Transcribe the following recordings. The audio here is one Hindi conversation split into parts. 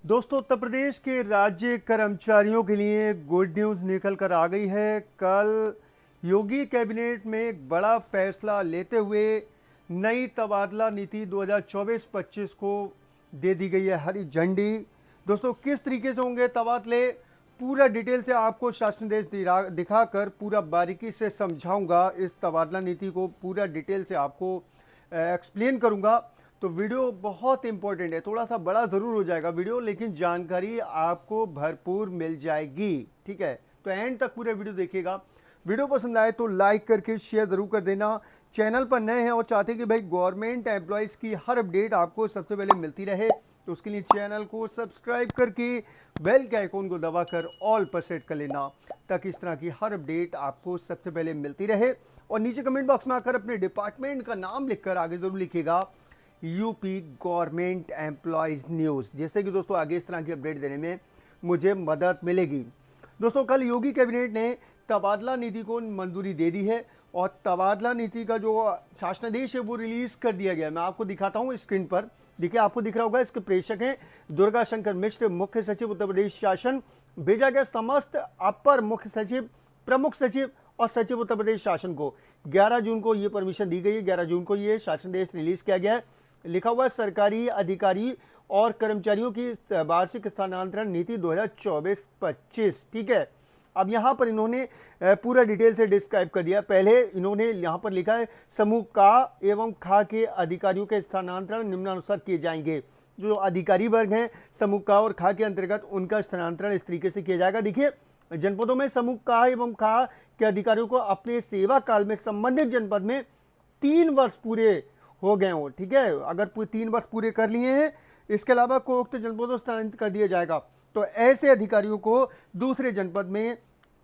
दोस्तों, उत्तर प्रदेश के राज्य कर्मचारियों के लिए गुड न्यूज़ निकल कर आ गई है। कल योगी कैबिनेट में एक बड़ा फैसला लेते हुए नई तबादला नीति 2024-25 को दे दी गई है हरी झंडी। दोस्तों, किस तरीके से होंगे तबादले, पूरा डिटेल से आपको शासनादेश दिखाकर पूरा बारीकी से समझाऊंगा। इस तबादला नीति को पूरा डिटेल से आपको एक्सप्लेन करूंगा। तो वीडियो बहुत इंपॉर्टेंट है, थोड़ा सा बड़ा ज़रूर हो जाएगा वीडियो, लेकिन जानकारी आपको भरपूर मिल जाएगी। ठीक है, तो एंड तक पूरे वीडियो देखिएगा। वीडियो पसंद आए तो लाइक करके शेयर ज़रूर कर देना। चैनल पर नए हैं और चाहते हैं कि भाई गवर्नमेंट एम्प्लॉयज़ की हर अपडेट आपको सबसे पहले मिलती रहे, तो उसके लिए चैनल को सब्सक्राइब करके बेल के आइकॉन को दबाकर ऑल पर सेट कर लेना, ताकि इस तरह की हर अपडेट आपको सबसे पहले मिलती रहे। और नीचे कमेंट बॉक्स में आकर अपने डिपार्टमेंट का नाम लिखकर आगे ज़रूर लिखिएगा यूपी गवर्नमेंट एम्प्लॉयज़ न्यूज़, जिससे कि दोस्तों आगे इस तरह की अपडेट देने में मुझे मदद मिलेगी। दोस्तों, कल योगी कैबिनेट ने तबादला नीति को मंजूरी दे दी है और तबादला नीति का जो शासनादेश है वो रिलीज़ कर दिया गया। मैं आपको दिखाता हूँ स्क्रीन पर। देखिए, आपको दिख रहा होगा, इसके प्रेषक हैं दुर्गा शंकर मिश्र, मुख्य सचिव उत्तर प्रदेश शासन। भेजा गया समस्त अपर मुख्य सचिव, प्रमुख सचिव और सचिव उत्तर प्रदेश शासन को। 11 जून को ये परमिशन दी गई है, 11 जून को ये शासनादेश रिलीज़ किया गया है। लिखा हुआ सरकारी अधिकारी और कर्मचारियों की वार्षिक स्थानांतरण नीति 2024-25। ठीक है, अब यहाँ पर इन्होंने पूरा डिटेल से डिस्क्राइब कर दिया। पहले इन्होंने यहाँ पर लिखा है समूह का एवं खा के अधिकारियों के स्थानांतरण निम्नानुसार किए जाएंगे। जो अधिकारी वर्ग हैं समूह का और खा के अंतर्गत, उनका स्थानांतरण इस तरीके से किया जाएगा। देखिए, जनपदों में समूह का एवं खा के अधिकारियों को अपने सेवा काल में संबंधित जनपद में 3 वर्ष पूरे हो गए हों। ठीक है, अगर 3 वर्ष पूरे कर लिए हैं, इसके अलावा को उक्त जनपदों स्थानांतरित कर दिया जाएगा, तो ऐसे अधिकारियों को दूसरे जनपद में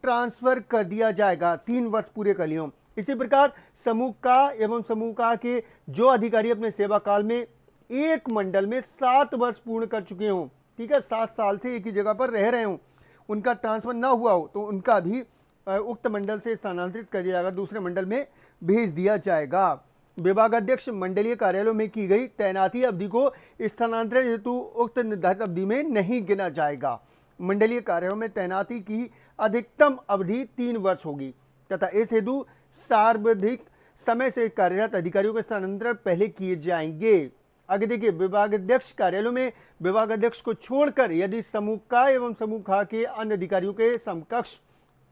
ट्रांसफर कर दिया जाएगा 3 वर्ष पूरे कर लिए हों। इसी प्रकार समूह का एवं समूह का के जो अधिकारी अपने सेवा काल में एक मंडल में 7 वर्ष पूर्ण कर चुके हों, ठीक है, 7 साल से एक ही जगह पर रह रहे हों, उनका ट्रांसफर ना हुआ हो, तो उनका भी उक्त मंडल से स्थानांतरित कर दिया जाएगा, दूसरे मंडल में भेज दिया जाएगा। विभागाध्यक्ष मंडलीय कार्यालयों में की गई तैनाती अवधि को स्थानांतरण हेतु उक्त निर्धारित अवधि में नहीं गिना जाएगा। मंडलीय कार्यालयों में तैनाती की अधिकतम अवधि 3 वर्ष होगी तथा इस हेतु सर्वाधिक समय से कार्यरत अधिकारियों के स्थानांतरण पहले किए जाएंगे। आगे देखिए, विभागाध्यक्ष कार्यालयों में विभागाध्यक्ष को छोड़कर यदि समूह का एवं समूह खा के अन्य अधिकारियों के समकक्ष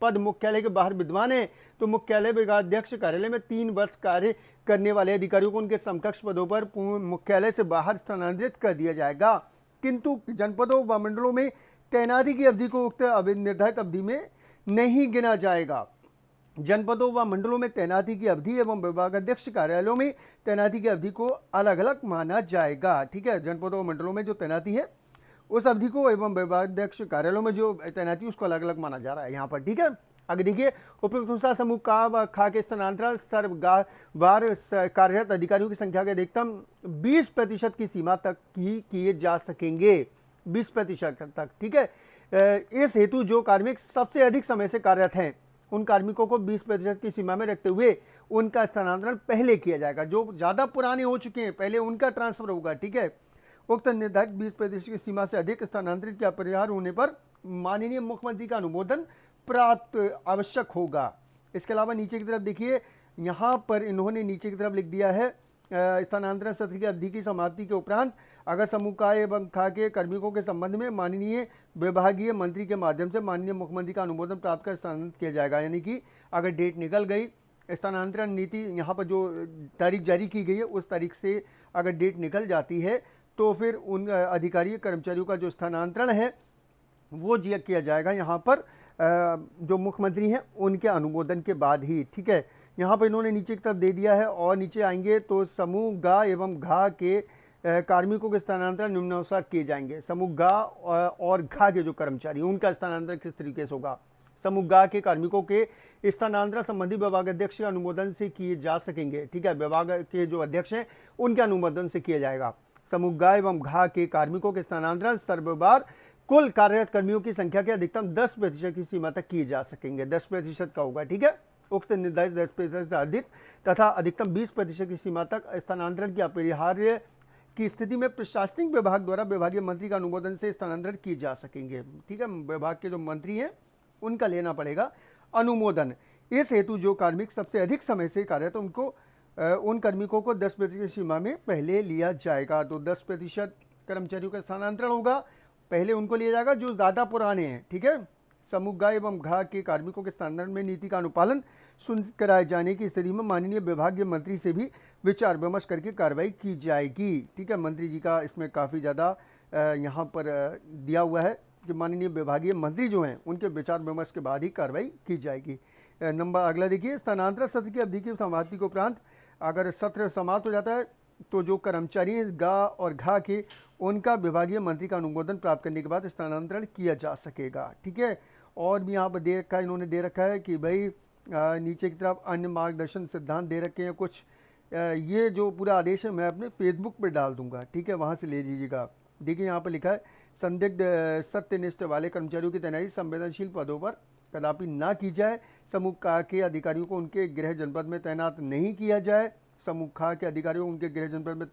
पद मुख्यालय के बाहर विद्यमान है, तो मुख्यालय विभागाध्यक्ष कार्यालय में 3 वर्ष कार्य करने वाले अधिकारियों को उनके समकक्ष पदों पर मुख्यालय से बाहर स्थानांतरित कर दिया जाएगा। किंतु जनपदों व मंडलों में तैनाती की अवधि को उक्त निर्धारित अवधि में नहीं गिना जाएगा। जनपदों व मंडलों में तैनाती की अवधि एवं विभागाध्यक्ष कार्यालयों में तैनाती की अवधि को अलग अलग माना जाएगा। ठीक है, जनपदों व मंडलों में जो तैनाती है उस अवधि को एवं विभागाध्यक्ष कार्यालयों में जो तैनाती उसको अलग अलग माना जा रहा है यहाँ पर। ठीक है, आगे देखिए, उपयुक्त अनुसार समूह का व खा के स्थानांतरण सर्ववार कार्यरत अधिकारियों की संख्या के अधिकतम 20% की सीमा तक ही किए जा सकेंगे, 20% तक। ठीक है, इस हेतु जो कार्मिक सबसे अधिक समय से कार्यरत हैं उन कार्मिकों को 20% की सीमा में रखते हुए उनका स्थानांतरण पहले किया जाएगा। जो ज़्यादा पुराने हो चुके हैं पहले उनका ट्रांसफर होगा। ठीक है, उक्त निर्धारित 20% की सीमा से अधिक स्थानांतरित या परिहार होने पर माननीय मुख्यमंत्री का अनुमोदन प्राप्त आवश्यक होगा। इसके अलावा नीचे की तरफ देखिए, यहाँ पर इन्होंने नीचे की तरफ लिख दिया है स्थानांतरण सत्र की अवधि की समाप्ति के उपरांत अगर समूह का एवं खा के कार्मिकों के संबंध में माननीय विभागीय मंत्री के माध्यम से माननीय मुख्यमंत्री का अनुमोदन प्राप्त कर स्थानांतरित किया जाएगा। यानी कि अगर डेट निकल गई, स्थानांतरण नीति यहाँ पर जो तारीख जारी की गई है उस तारीख से अगर डेट निकल जाती है, तो फिर उन अधिकारी कर्मचारियों का जो स्थानांतरण है वो किया जाएगा यहाँ पर जो मुख्यमंत्री हैं उनके अनुमोदन के बाद ही। ठीक है, यहाँ पर इन्होंने नीचे की तरफ दे दिया है और नीचे आएंगे तो समूह गा एवं घा के कार्मिकों के स्थानांतरण निम्नानुसार किए जाएंगे। समूह गा और घा के जो कर्मचारी उनका स्थानांतरण किस तरीके से होगा। समूह गा के कार्मिकों के स्थानांतरण संबंधी विभागाध्यक्ष के अनुमोदन से किए जा सकेंगे। ठीक है, विभाग के जो अध्यक्ष हैं उनके अनुमोदन से किया जाएगा। समूह गा एवं घा के कार्मिकों के स्थानांतरण सर्ववार कुल कार्यरत कर्मियों की संख्या के अधिकतम 10% की सीमा तक किए जा सकेंगे। 10% का होगा। ठीक है, उक्त निर्धारित 10% से अधिक तथा अधिकतम 20% की सीमा तक स्थानांतरण की अपरिहार्य की स्थिति में प्रशासनिक विभाग द्वारा विभागीय मंत्री का अनुमोदन से स्थानांतरण किए जा सकेंगे। ठीक है, विभाग के जो मंत्री हैं उनका लेना पड़ेगा अनुमोदन। इस हेतु जो कार्मिक सबसे अधिक समय से कार्यरत उनको उन कार्मिकों को 10% सीमा में पहले लिया जाएगा। तो 10% कर्मचारियों का स्थानांतरण होगा, पहले उनको लिया जाएगा जो ज़्यादा पुराने हैं। ठीक है, समूह ग एवं घ के कार्मिकों के स्थानांतरण में नीति का अनुपालन सुनिश्चित कराए जाने की स्थिति में माननीय विभागीय मंत्री से भी विचार विमर्श करके कार्रवाई की जाएगी। ठीक है, मंत्री जी का इसमें काफ़ी ज़्यादा यहाँ पर दिया हुआ है कि माननीय विभागीय मंत्री जो हैं उनके विचार विमर्श के बाद ही कार्रवाई की जाएगी। नंबर अगला देखिए, स्थानांतरण सत्र की अवधि की समाप्ति के उपरांत अगर सत्र समाप्त हो जाता है तो जो कर्मचारी हैं गा और घा के उनका विभागीय मंत्री का अनुमोदन प्राप्त करने के बाद स्थानांतरण किया जा सकेगा। ठीक है, और भी यहाँ पर दे रखा है, इन्होंने दे रखा है कि भाई नीचे की तरफ अन्य मार्गदर्शन सिद्धांत दे रखे हैं कुछ। ये जो पूरा आदेश है मैं अपने फेसबुक पर डाल दूंगा। ठीक है, वहाँ से ले लीजिएगा। देखिए यहाँ पर लिखा है, संदिग्ध सत्यनिष्ठ वाले कर्मचारियों की तैनाती संवेदनशील पदों पर कदापि ना की जाए। समूह का के अधिकारियों को उनके गृह जनपद में तैनात नहीं किया जाए। समूह खा के अधिकारियों को उनके गृह जनपद में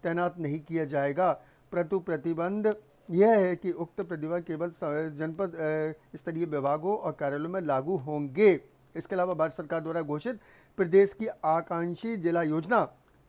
तैनात नहीं किया जाएगा, परंतु प्रतिबंध यह है कि उक्त प्रतिबंध केवल जनपद स्तरीय विभागों और कार्यालयों में लागू होंगे। इसके अलावा भारत सरकार द्वारा घोषित प्रदेश की आकांक्षी जिला योजना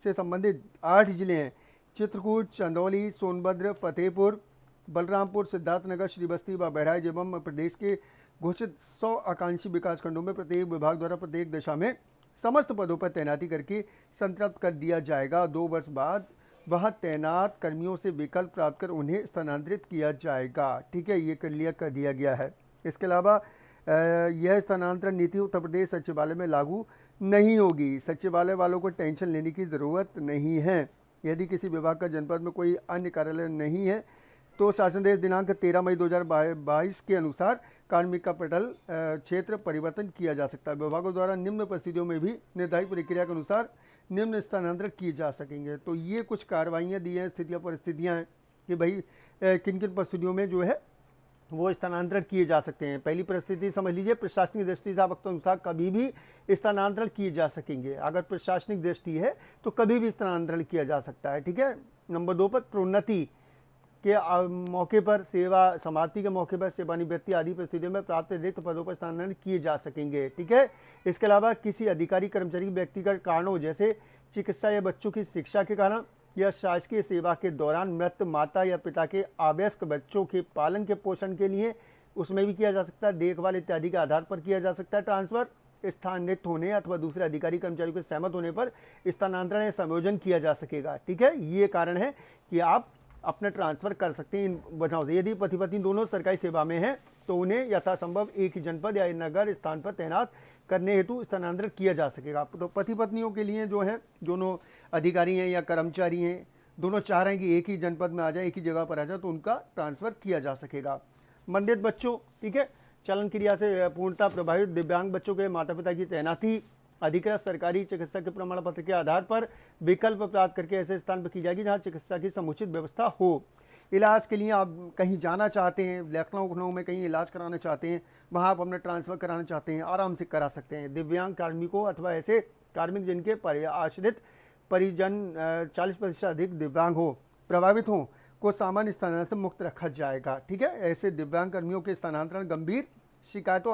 से संबंधित 8 जिले हैं, चित्रकूट, चंदौली, सोनभद्र, फतेहपुर, बलरामपुर, सिद्धार्थनगर, श्रीबस्ती व बहराइच एवं प्रदेश के घोषित 100 आकांक्षी विकासखंडों में प्रत्येक विभाग द्वारा प्रत्येक दिशा में समस्त पदों पर तैनाती करके संतृप्त कर दिया जाएगा। 2 वर्ष बाद वह तैनात कर्मियों से विकल्प प्राप्त कर उन्हें स्थानांतरित किया जाएगा। ठीक है, ये क्लियर कर दिया गया है। इसके अलावा यह स्थानांतरण नीति उत्तर प्रदेश सचिवालय में लागू नहीं होगी। सचिवालय वालों को टेंशन लेने की ज़रूरत नहीं है। यदि किसी विभाग का जनपद में कोई अन्य कार्यालय नहीं है तो शासनादेश दिनांक 13 मई 2022 के अनुसार कार्मिक का पटल क्षेत्र परिवर्तन किया जा सकता है। विभागों द्वारा निम्न परिस्थितियों में भी निर्धारित प्रक्रिया के अनुसार निम्न स्थानांतरण किए जा सकेंगे। तो ये कुछ कार्रवाइयाँ दी हैं, स्थितियाँ परिस्थितियाँ हैं कि भाई किन किन परिस्थितियों में जो है वो स्थानांतरण किए जा सकते हैं। पहली परिस्थिति समझ लीजिए, प्रशासनिक दृष्टि से वक्त अनुसार कभी भी स्थानांतरण किए जा सकेंगे। अगर प्रशासनिक दृष्टि है तो कभी भी स्थानांतरण किया जा सकता है। ठीक है, नंबर 2 पर प्रोन्नति के मौके पर, सेवा समाप्ति के मौके पर, सेवानिवृत्ति आदि परिस्थितियों में प्राप्त रिक्त पदों पर स्थानांतरण किए जा सकेंगे। ठीक है, इसके अलावा किसी अधिकारी कर्मचारी के व्यक्तिगत कारणों जैसे चिकित्सा या बच्चों की शिक्षा के कारण या शासकीय सेवा के दौरान मृत माता या पिता के अवयस्क बच्चों के पालन के पोषण के लिए उसमें भी किया जा सकता है। देखभाल इत्यादि के आधार पर किया जा सकता है ट्रांसफर। स्थानांतरित होने अथवा दूसरे अधिकारी कर्मचारी के सहमत होने पर स्थानांतरण या संयोजन किया जा सकेगा। ठीक है, ये कारण है कि आप अपना ट्रांसफ़र कर सकते हैं इन वजहों से। यदि पति पत्नी दोनों सरकारी सेवा में हैं तो उन्हें यथासंभव एक ही जनपद या नगर स्थान पर तैनात करने हेतु स्थानांतरित किया जा सकेगा। तो पति पत्नियों के लिए जो है, दोनों अधिकारी हैं या कर्मचारी हैं, दोनों चाह रहे हैं कि एक ही जनपद में आ जाए, एक ही जगह पर आ जाए, तो उनका ट्रांसफ़र किया जा सकेगा। मंडित बच्चों, ठीक है, चलन क्रिया से पूर्णतः प्रभावित दिव्यांग बच्चों के माता पिता की तैनाती अधिकृत सरकारी चिकित्सा के प्रमाण पत्र के आधार पर विकल्प प्राप्त करके ऐसे स्थान पर की जाएगी जहां चिकित्सा की समुचित व्यवस्था हो। इलाज के लिए आप कहीं जाना चाहते हैं, लखनऊ में कहीं इलाज कराना चाहते हैं, वहां आप अपना ट्रांसफ़र कराना चाहते हैं, आराम से करा सकते हैं। दिव्यांग कार्मिकों अथवा ऐसे कार्मिक जिनके आश्रित परिजन 40% अधिक दिव्यांग हो, प्रभावित हों, को सामान्य स्थानांतरण से मुक्त रखा जाएगा। ठीक है, ऐसे दिव्यांग कर्मियों के स्थानांतरण गंभीर शिकायतों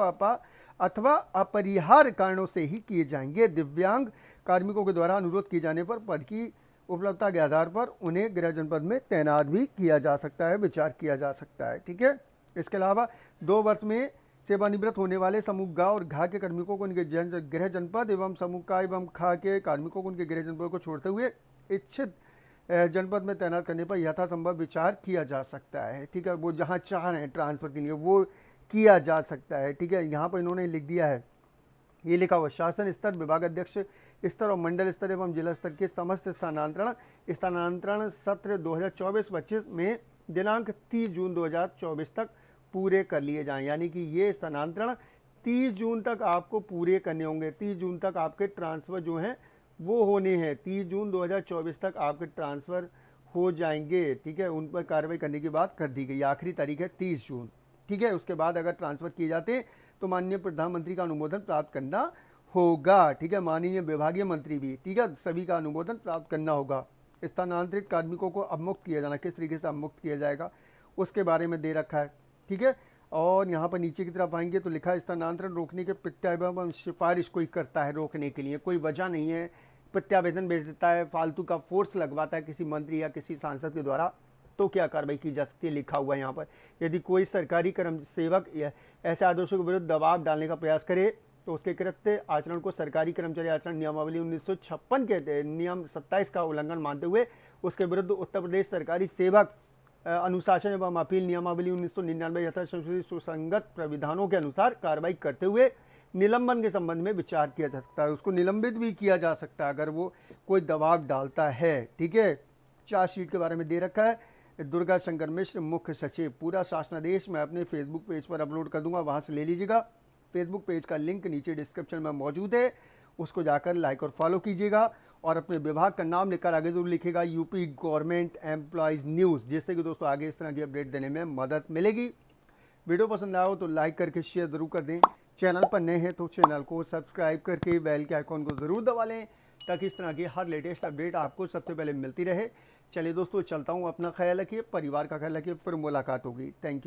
अथवा अपरिहार्य कारणों से ही किए जाएंगे। दिव्यांग कार्मिकों के द्वारा अनुरोध किए जाने पर पद की उपलब्धता के आधार पर उन्हें गृह जनपद में तैनात भी किया जा सकता है, विचार किया जा सकता है। ठीक है, इसके अलावा 2 वर्ष में सेवानिवृत्त होने वाले समूह ग और घा के कार्मिकों को उनके गृह जनपद एवं समूह का एवं खा के कार्मिकों को उनके गृह जनपद को छोड़ते हुए इच्छित जनपद में तैनात करने पर यथासंभव विचार किया जा सकता है। ठीक है, वो जहाँ चाह रहे हैं ट्रांसफ़र के लिए वो किया जा सकता है। ठीक है, यहाँ पर इन्होंने लिख दिया है, ये लिखा हुआ शासन स्तर, विभाग अध्यक्ष स्तर और मंडल स्तर एवं जिला स्तर के समस्त स्थानांतरण सत्र 2024-25 में दिनांक 30 जून 2024 तक पूरे कर लिए जाएं। यानी कि ये स्थानांतरण 30 जून तक आपको पूरे करने होंगे। 30 जून तक आपके ट्रांसफ़र जो हैं वो होने हैं। 30 जून 2024 तक आपके ट्रांसफ़र हो जाएंगे। ठीक है, उन पर कार्रवाई करने की बात कर दी गई। आखिरी तारीख है 30 जून। ठीक है, उसके बाद अगर ट्रांसफ़र किए जाते हैं तो माननीय प्रधानमंत्री का अनुमोदन प्राप्त करना होगा। ठीक है, माननीय विभागीय मंत्री भी, ठीक है, सभी का अनुमोदन प्राप्त करना होगा। स्थानांतरित कार्मिकों को अब मुक्त किया जाना, किस तरीके से अब मुक्त किया जाएगा उसके बारे में दे रखा है। ठीक है, और यहाँ पर नीचे की तरफ आएंगे तो लिखा है स्थानांतरण रोकने के प्रत्यावेदन सिफारिश कोई करता है रोकने के लिए, कोई वजह नहीं है, प्रत्यावेदन भेज देता है, फालतू का फोर्स लगवाता है किसी मंत्री या किसी सांसद के द्वारा, तो क्या कार्रवाई की जा सकती है, लिखा हुआ है यहाँ पर। यदि कोई सरकारी कर्म सेवक ऐसे आदेशों के विरुद्ध दबाव डालने का प्रयास करे तो उसके कृत्य आचरण को सरकारी कर्मचारी आचरण नियमावली 1956 के नियम 27 का उल्लंघन मानते हुए उसके विरुद्ध उत्तर प्रदेश सरकारी सेवक अनुशासन एवं अपील नियमावली 1999 यथा संशोधित सुसंगत प्राविधानों के अनुसार कार्रवाई करते हुए निलंबन के संबंध में विचार किया जा सकता है। उसको निलंबित भी किया जा सकता है अगर वो कोई दबाव डालता है। ठीक है, चार्जशीट के बारे में दे रखा है। दुर्गा शंकर मिश्र मुख्य सचिव, पूरा शासनादेश मैं अपने फेसबुक पेज पर अपलोड कर दूंगा, वहाँ से ले लीजिएगा। फेसबुक पेज का लिंक नीचे डिस्क्रिप्शन में मौजूद है, उसको जाकर लाइक और फॉलो कीजिएगा और अपने विभाग का नाम लिखकर आगे जरूर लिखिएगा यूपी गवर्नमेंट एम्प्लॉयज़ न्यूज़, जिससे कि दोस्तों आगे इस तरह की अपडेट देने में मदद मिलेगी। वीडियो पसंद आया हो तो लाइक करके शेयर ज़रूर कर दें। चैनल पर नए हैं तो चैनल को सब्सक्राइब करके बेल के आइकॉन को ज़रूर दबा लें ताकि इस तरह की हर लेटेस्ट अपडेट आपको सबसे पहले मिलती रहे। चलिए दोस्तों चलता हूँ, अपना ख्याल रखिए, परिवार का ख्याल रखिए, फिर मुलाकात होगी। Thank you.